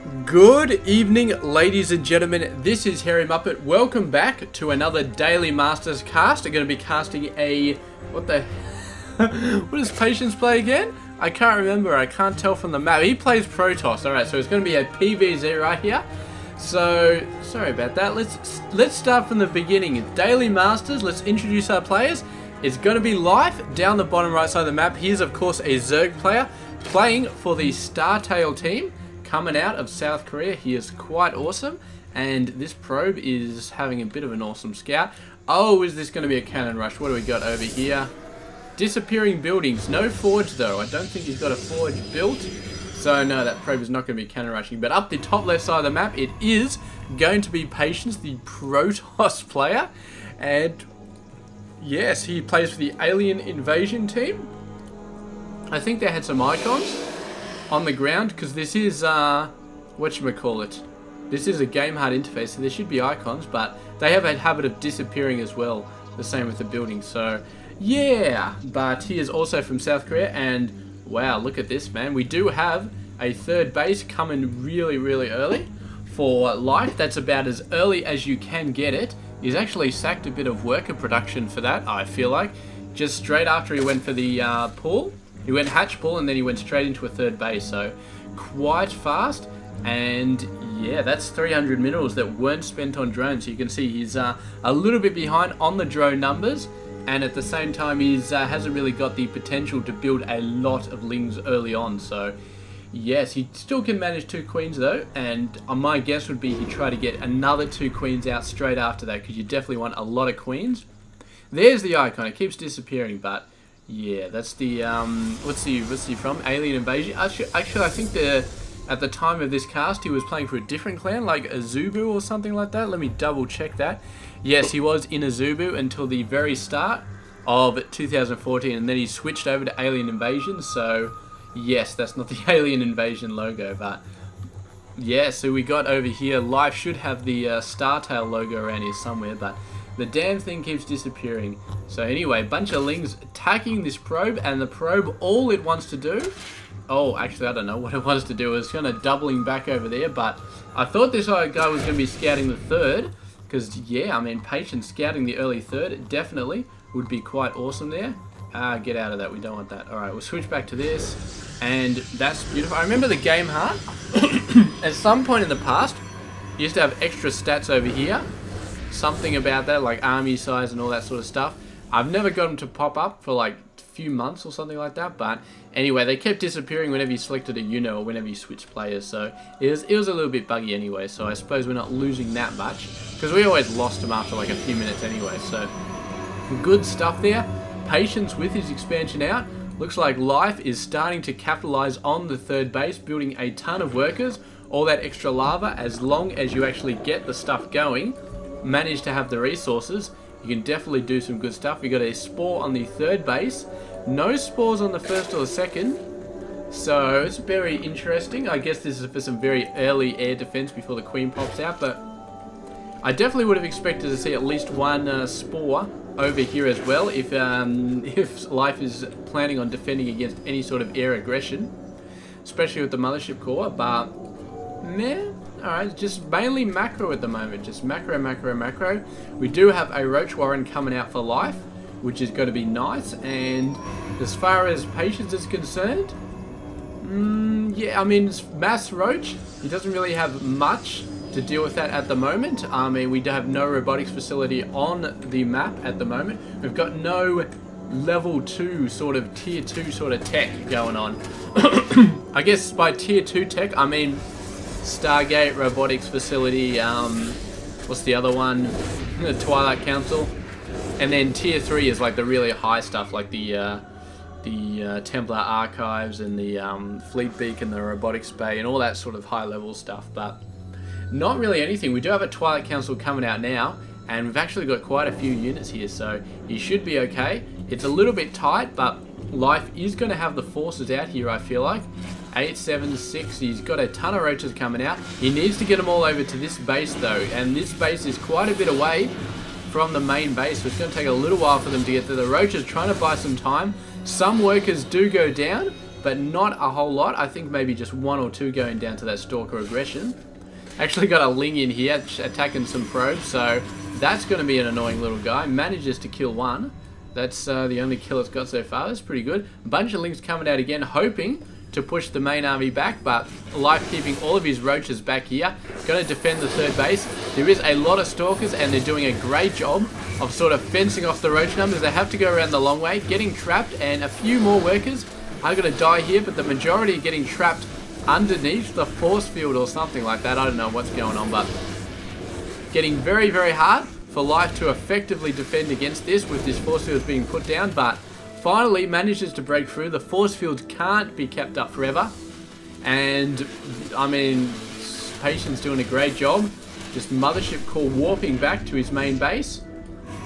Good evening, ladies and gentlemen. This is Harry Muppet. Welcome back to another Daily Masters cast. I'm going to be casting a... What does Patience play again? I can't remember. I can't tell from the map. He plays Protoss. Alright, so it's going to be a PvZ right here. So, sorry about that. Let's start from the beginning. Daily Masters, let's introduce our players. It's going to be Life down the bottom right side of the map. He is, of course, a Zerg player playing for the Startail team. Coming out of South Korea. He is quite awesome, and this probe is having a bit of an awesome scout. Oh, is this going to be a cannon rush? What do we got over here? Disappearing buildings. No forge though. I don't think he's got a forge built, so no, that probe is not going to be cannon rushing. But up the top left side of the map, it is going to be Patience, the Protoss player, and yes, he plays for the Alien Invasion team. I think they had some icons on the ground, because this is, whatchamacallit, this is a game hard interface, so there should be icons, but they have a habit of disappearing as well, the same with the building, so yeah. But he is also from South Korea, and wow, look at this, man. We do have a third base coming really early for Life. That's about as early as you can get it. He's actually sacked a bit of worker production for that, I feel like, just straight after he went for the pool. He went hatch pull and then he went straight into a third base, so quite fast. And yeah, that's 300 minerals that weren't spent on drones. So you can see he's a little bit behind on the drone numbers, and at the same time he's hasn't really got the potential to build a lot of lings early on. So yes, he still can manage 2 queens though, and my guess would be he'd try to get another 2 queens out straight after that, because you definitely want a lot of queens. There's the icon. It keeps disappearing, but yeah, that's the what's he from? Alien Invasion. Actually, I think at the time of this cast he was playing for a different clan, like a Zubu or something like that. Let me double check that. Yes, he was in a Zubu until the very start of 2014, and then he switched over to Alien Invasion. So yes, that's not the Alien Invasion logo, but yeah. So we got over here. Life should have the Startail logo around here somewhere, but the damn thing keeps disappearing. So anyway, bunch of lings attacking this probe, and the probe, all it wants to do... Oh, actually, I don't know what it wants to do. It's kind of doubling back over there, but I thought this guy was going to be scouting the third, because, yeah, I mean, Patience scouting the early third definitely would be quite awesome there. Get out of that. We don't want that. Alright, we'll switch back to this, and that's beautiful. I remember the game heart. At some point in the past, you used to have extra stats over here. Something about that, like army size and all that sort of stuff. I've never got them to pop up for like a few months or something like that, but anyway, they kept disappearing whenever you selected a unit or whenever you switched players, so it was a little bit buggy anyway. So I suppose we're not losing that much, because we always lost them after like a few minutes anyway. So good stuff there. Patience with his expansion out. Looks like Life is starting to capitalize on the third base, building a ton of workers, all that extra lava. As long as you actually get the stuff going, manage to have the resources, you can definitely do some good stuff. We got a spore on the third base, no spores on the first or the second, so it's very interesting. I guess this is for some very early air defense before the queen pops out, but I definitely would have expected to see at least one spore over here as well if Life is planning on defending against any sort of air aggression, especially with the mothership core. But man, alright, just mainly macro at the moment. Just macro. We do have a Roach Warren coming out for Life, which is going to be nice. And as far as Patience is concerned, yeah, I mean, it's Mass Roach. He doesn't really have much to deal with that at the moment. I mean, we do have no robotics facility on the map at the moment. We've got no level 2 sort of tier 2 sort of tech going on. I guess by tier 2 tech, I mean Stargate, robotics facility, what's the other one? The Twilight Council. And then tier 3 is like the really high stuff, like the Templar Archives and the Fleet Beacon, the Robotics Bay, and all that sort of high level stuff, but not really anything. We do have a Twilight Council coming out now, and we've actually got quite a few units here, so you should be okay. It's a little bit tight, but Life is going to have the forces out here, I feel like. 8, 7, 6, he's got a ton of roaches coming out. He needs to get them all over to this base though, and this base is quite a bit away from the main base, so it's going to take a little while for them to get there. The roaches trying to buy some time. Some workers do go down, but not a whole lot. I think maybe just 1 or 2 going down to that Stalker aggression. Actually got a Ling in here attacking some probes, so that's going to be an annoying little guy. Manages to kill 1. That's the only kill it's got so far. That's pretty good. A bunch of Lings coming out again, hoping to push the main army back, but Life keeping all of his roaches back here. Going to defend the 3rd base. There is a lot of Stalkers, and they're doing a great job of sort of fencing off the roach numbers. They have to go around the long way, getting trapped, and a few more workers are going to die here, but the majority are getting trapped underneath the force field or something like that. I don't know what's going on, but getting very, very hard for Life to effectively defend against this with this force field being put down, but finally manages to break through. The force fields can't be kept up forever, and I mean, Patience doing a great job. Just Mothership Core warping back to his main base,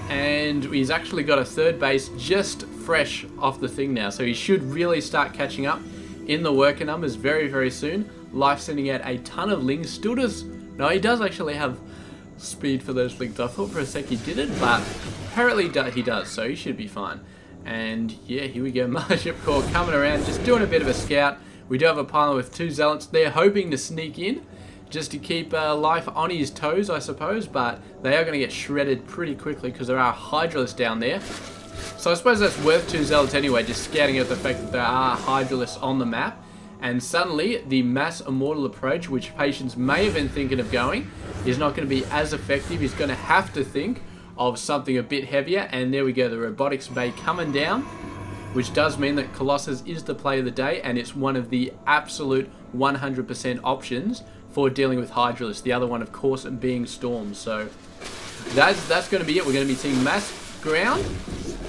and he's actually got a 3rd base just fresh off the thing now, so he should really start catching up in the worker numbers very, very soon. Life sending out a ton of Lings. Still does, no, he does actually have speed for those Lings. I thought for a sec he didn't, but apparently he does, so he should be fine. And yeah, here we go, Mothership Core coming around, just doing a bit of a scout. We do have a pylon with 2 Zealots. They're hoping to sneak in just to keep Life on his toes, I suppose, but they are going to get shredded pretty quickly because there are Hydralisks down there. So I suppose that's worth 2 Zealots anyway, just scouting out the fact that there are Hydralisks on the map. And suddenly, the mass immortal approach, which Patience may have been thinking of going, is not going to be as effective. He's going to have to think of something a bit heavier. And there we go, the Robotics Bay coming down, which does mean that Colossus is the play of the day, and it's one of the absolute 100% options for dealing with Hydralisks. The other one, of course, being Storm. So that's going to be it. We're going to be seeing mass ground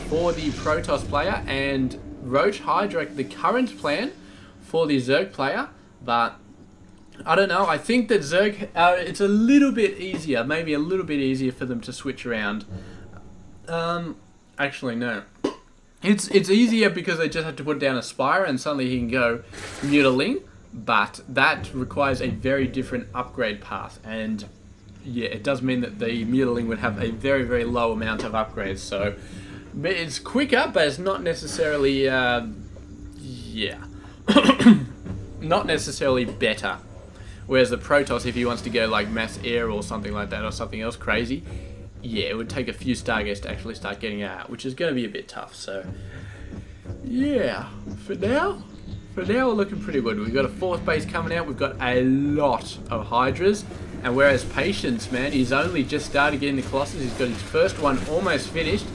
for the Protoss player, and Roach Hydra, the current plan for the Zerg player, but I don't know. I think that Zerg, it's a little bit easier, maybe a little bit easier for them to switch around. Actually, no. It's easier because they just have to put down a Spire and suddenly he can go Mutiling, but that requires a very different upgrade path, and yeah, it does mean that the Mutiling would have a very, very low amount of upgrades, so it's quicker, but it's not necessarily, yeah. Not necessarily better. Whereas the Protoss, if he wants to go like mass air or something like that, or something else crazy, yeah, it would take a few Stargates to actually start getting out, which is going to be a bit tough. So yeah, for now we're looking pretty good. We've got a 4th base coming out. We've got a lot of Hydras, and whereas Patience, man, he's only just started getting the Colossus. He's got his first one almost finished.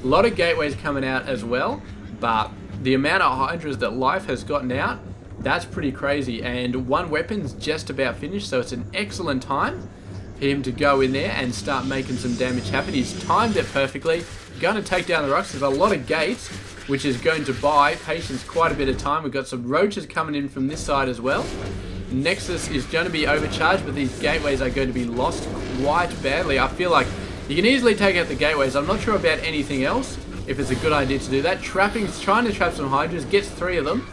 A lot of gateways coming out as well, but the amount of Hydras that Life has gotten out, that's pretty crazy. And 1 weapon's just about finished, so it's an excellent time for him to go in there and start making some damage happen. He's timed it perfectly. Going to take down the rocks. There's a lot of gates, which is going to buy Patience quite a bit of time. We've got some roaches coming in from this side as well. Nexus is going to be overcharged, but these gateways are going to be lost quite badly. I feel like you can easily take out the gateways. I'm not sure about anything else, if it's a good idea to do that. Trying to trap some Hydras, gets 3 of them.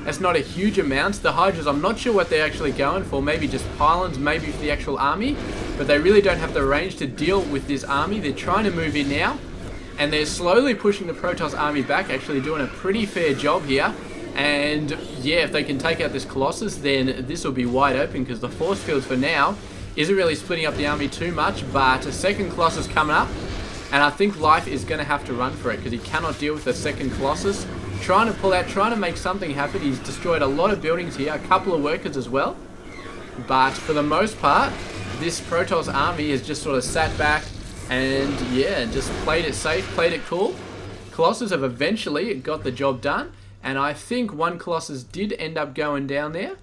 That's not a huge amount. The Hydras, I'm not sure what they're actually going for. Maybe just pylons, maybe for the actual army. But they really don't have the range to deal with this army. They're trying to move in now, and they're slowly pushing the Protoss army back, actually doing a pretty fair job here. And yeah, if they can take out this Colossus, then this will be wide open, because the force fields for now isn't really splitting up the army too much. But a second Colossus coming up, and I think Life is going to have to run for it, because he cannot deal with a second Colossus. Trying to pull out, trying to make something happen. He's destroyed a lot of buildings here, a couple of workers as well. But for the most part, this Protoss army has just sort of sat back and yeah, just played it safe, played it cool. Colossus have eventually got the job done, and I think 1 Colossus did end up going down there.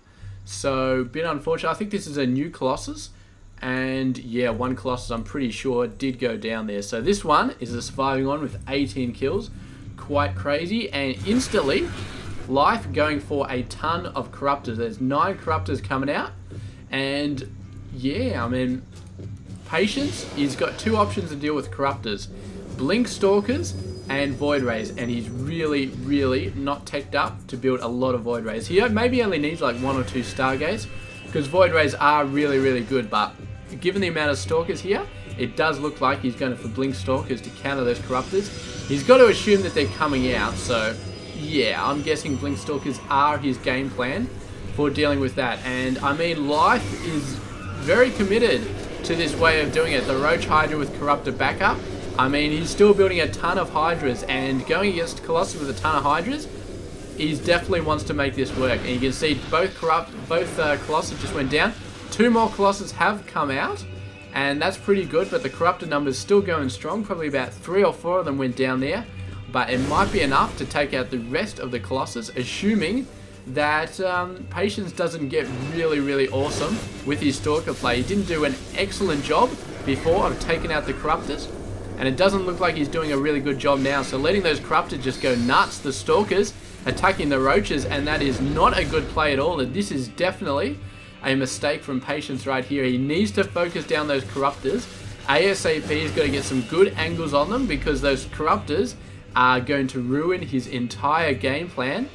So, a bit unfortunate. I think this is a new Colossus, and yeah, 1 Colossus I'm pretty sure did go down there. So this one is a surviving one with 18 kills. Quite crazy, and instantly Life going for a ton of Corruptors. There's 9 Corruptors coming out, and yeah, I mean, Patience, he's got 2 options to deal with Corruptors: Blink Stalkers and Void Rays, and he's really not teched up to build a lot of Void Rays. He maybe only needs like 1 or 2 Stargates, because Void Rays are really good, but given the amount of Stalkers here, it does look like he's going for Blink Stalkers to counter those Corruptors. He's got to assume that they're coming out, so yeah, I'm guessing Blink Stalkers are his game plan for dealing with that. And I mean, Life is very committed to this way of doing it. The Roach Hydra with Corruptor backup. I mean, he's still building a ton of Hydras, and going against Colossus with a ton of Hydras, he definitely wants to make this work. And you can see both Colossus just went down. 2 more Colossus have come out, and that's pretty good, but the Corruptor numbers still going strong. Probably about 3 or 4 of them went down there, but it might be enough to take out the rest of the Colossus, assuming that Patience doesn't get really awesome with his Stalker play. He didn't do an excellent job before of taking out the Corruptors, and it doesn't look like he's doing a really good job now. So letting those Corruptors just go nuts, the Stalkers attacking the Roaches, and that is not a good play at all. And this is definitely a mistake from Patience right here. He needs to focus down those Corruptors. ASAP, he's got to get some good angles on them, because those Corruptors are going to ruin his entire game plan.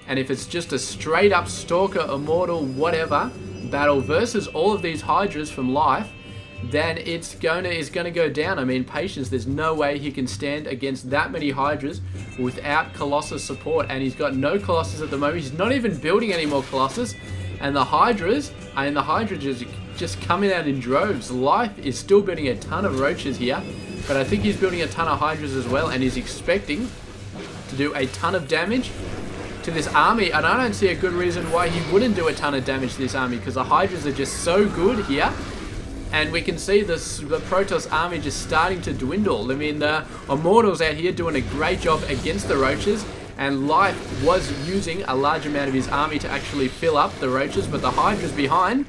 And if it's just a straight up Stalker, Immortal, whatever battle versus all of these Hydras from Life, then it's gonna go down. I mean, Patience, there's no way he can stand against that many Hydras without Colossus support, and he's got no Colossus at the moment. He's not even building any more Colossus, and the Hydras just coming out in droves. Life is still building a ton of Roaches here, but I think he's building a ton of Hydras as well, and he's expecting to do a ton of damage to this army, and I don't see a good reason why he wouldn't do a ton of damage to this army, because the Hydras are just so good here. And we can see the Protoss army just starting to dwindle. I mean, the Immortals out here doing a great job against the Roaches, and Life was using a large amount of his army to actually fill up the Roaches, but the Hydras behind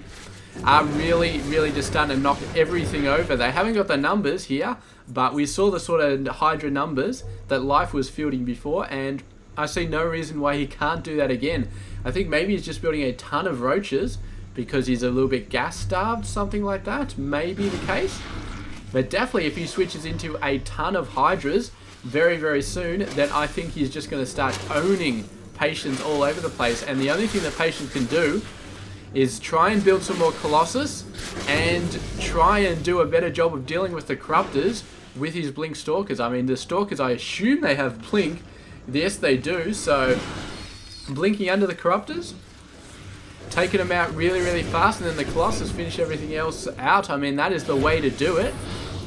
are really just starting to knock everything over. They haven't got the numbers here, but we saw the sort of Hydra numbers that Life was fielding before, and I see no reason why he can't do that again. I think maybe he's just building a ton of Roaches because he's a little bit gas-starved, something like that. Maybe the case. But definitely if he switches into a ton of Hydras very soon, then I think he's just going to start owning Patience all over the place. And the only thing that Patience can do is try and build some more Colossus and try and do a better job of dealing with the Corruptors with his Blink Stalkers. I mean, the Stalkers, I assume they have Blink. Yes, they do. So blinking under the Corruptors, taking them out really fast, and then the Colossus finish everything else out. I mean, that is the way to do it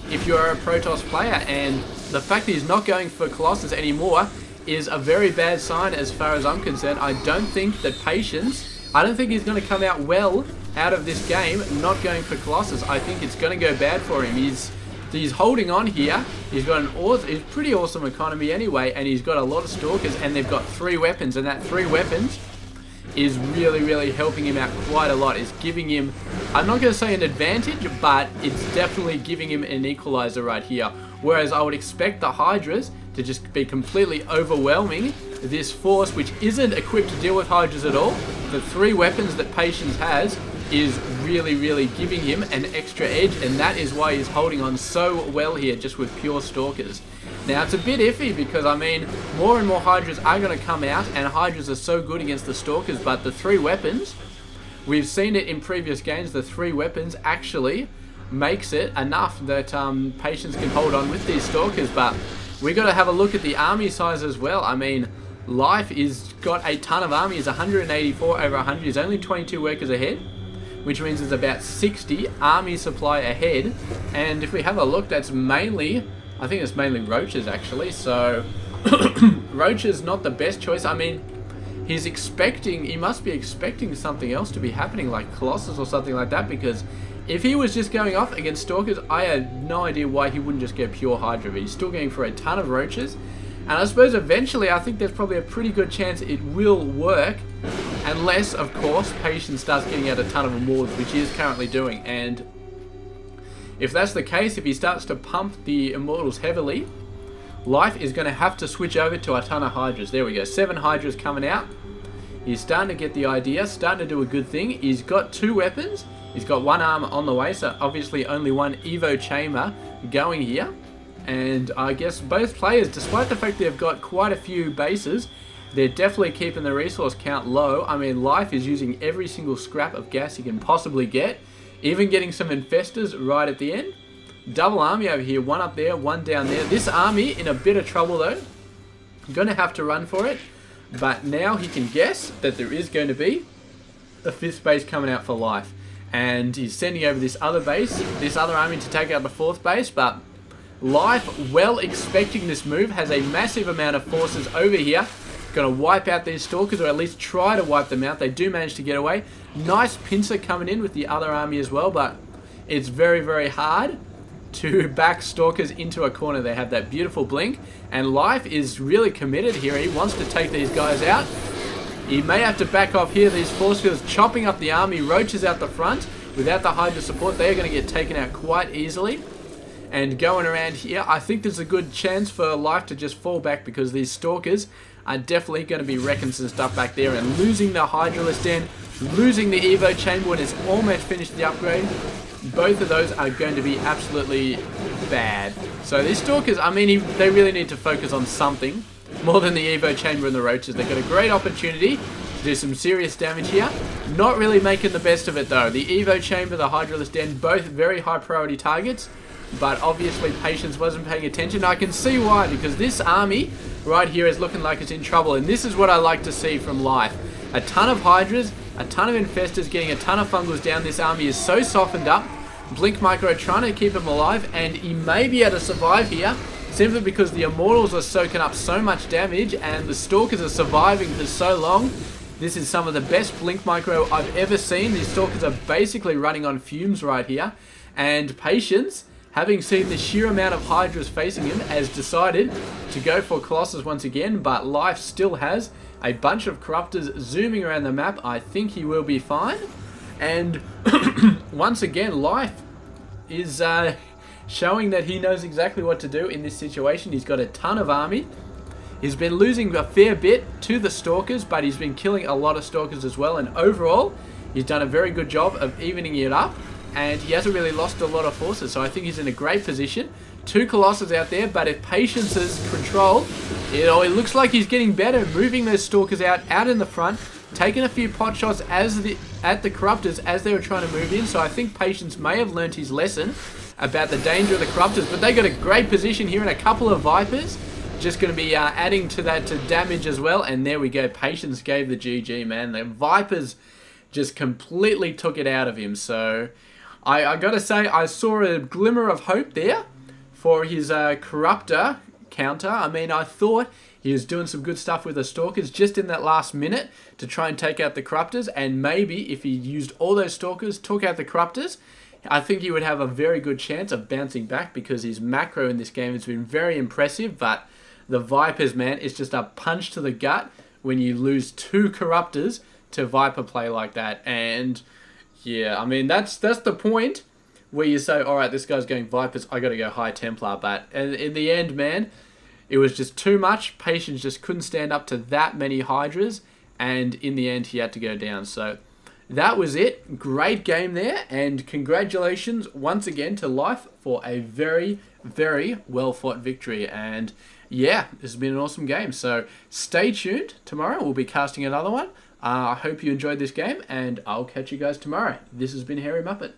if you're a Protoss player, and the fact that he's not going for Colossus anymore is a very bad sign as far as I'm concerned. I don't think that Patience, I don't think he's going to come out well out of this game not going for Colossus. I think it's going to go bad for him. He's holding on here. He's got a pretty awesome economy anyway, and he's got a lot of Stalkers, and they've got 3 weapons, and that 3 weapons is really helping him out quite a lot. It's giving him, I'm not going to say an advantage, but it's definitely giving him an equalizer right here. Whereas I would expect the Hydras to just be completely overwhelming this force, which isn't equipped to deal with Hydras at all. The 3 weapons that Patience has is really giving him an extra edge, and that is why he's holding on so well here just with pure Stalkers. Now, it's a bit iffy because, I mean, more and more Hydras are going to come out, and Hydras are so good against the Stalkers, but the 3 weapons, we've seen it in previous games, the 3 weapons actually makes it enough that Patience can hold on with these Stalkers. But we got to have a look at the army size as well. I mean, Life is got a ton of army. He's 184 over 100. He's only 22 workers ahead, which means there's about 60 army supply ahead. And if we have a look, that's mainly, I think it's mainly Roaches actually. So Roaches not the best choice. I mean, he must be expecting something else to be happening, like Colossus or something like that, because if he was just going off against Stalkers, I had no idea why he wouldn't just go pure Hydra, but he's still going for a ton of Roaches. And I suppose eventually, I think there's probably a pretty good chance it will work, unless, of course, Patience starts getting out a ton of Immortals, which he is currently doing. And if that's the case, if he starts to pump the Immortals heavily, Life is going to have to switch over to a ton of Hydras. There we go, 7 Hydras coming out. He's starting to get the idea, starting to do a good thing. He's got 2 weapons. He's got 1 arm on the way, so obviously only 1 Evo chamber going here. And I guess both players, despite the fact they've got quite a few bases, they're definitely keeping the resource count low. I mean, Life is using every single scrap of gas he can possibly get, even getting some Infestors right at the end. Double army over here, 1 up there, 1 down there. This army in a bit of trouble though. Gonna have to run for it. But now he can guess that there is going to be a 5th base coming out for Life. And he's sending over this other base, this other army to take out the 4th base, but Life, well expecting this move, has a massive amount of forces over here. Going to wipe out these Stalkers, or at least try to wipe them out. They do manage to get away. Nice pincer coming in with the other army as well, but it's very, very hard to back Stalkers into a corner. They have that beautiful blink, and Life is really committed here. He wants to take these guys out. He may have to back off here. These force fields chopping up the army. Roaches out the front. Without the Hydra support, they're going to get taken out quite easily. And going around here, I think there's a good chance for Life to just fall back, because these Stalkers are definitely going to be wrecking some stuff back there, and losing the Hydralist Den, losing the Evo Chamber when it's almost finished the upgrade. Both of those are going to be absolutely bad. So these Stalkers, I mean, they really need to focus on something more than the Evo Chamber and the Roaches. They've got a great opportunity to do some serious damage here. Not really making the best of it though. The Evo Chamber, the Hydralist Den, both very high priority targets. But obviously Patience wasn't paying attention. I can see why, because this army right here is looking like it's in trouble. And this is what I like to see from Life. A ton of Hydras, a ton of Infestors, getting a ton of Fungals down. This army is so softened up. Blink Micro trying to keep him alive, and he may be able to survive here simply because the Immortals are soaking up so much damage and the Stalkers are surviving for so long. This is some of the best Blink Micro I've ever seen. These Stalkers are basically running on fumes right here. And Patience, having seen the sheer amount of Hydras facing him, has decided to go for Colossus once again, but Life still has a bunch of Corruptors zooming around the map. I think he will be fine. And once again, Life is showing that he knows exactly what to do in this situation. He's got a ton of army. He's been losing a fair bit to the Stalkers, but he's been killing a lot of Stalkers as well. And overall, he's done a very good job of evening it up. And he hasn't really lost a lot of forces, so I think he's in a great position. 2 Colossus out there, but if Patience is controlled, it looks like he's getting better, moving those Stalkers out in the front, taking a few pot shots at the Corruptors as they were trying to move in. So I think Patience may have learnt his lesson about the danger of the Corruptors, but they got a great position here, and a couple of Vipers just going to be adding to that damage as well. And there we go, Patience gave the GG, man. The Vipers just completely took it out of him. So I gotta say, I saw a glimmer of hope there for his Corruptor counter. I mean, I thought he was doing some good stuff with the Stalkers just in that last minute to try and take out the Corruptors, and maybe if he used all those Stalkers, took out the Corruptors, I think he would have a very good chance of bouncing back, because his macro in this game has been very impressive. But the Vipers, man, it's just a punch to the gut when you lose 2 Corruptors to Viper play like that. And yeah, I mean, that's the point where you say, alright, this guy's going Vipers, I gotta go High Templar. But in the end, man, it was just too much. Patience just couldn't stand up to that many Hydras, and in the end, he had to go down. So that was it. Great game there, and congratulations once again to Life for a very, very well-fought victory. And yeah, this has been an awesome game. So stay tuned. Tomorrow we'll be casting another one. I hope you enjoyed this game, and I'll catch you guys tomorrow. This has been Hairy Muppet.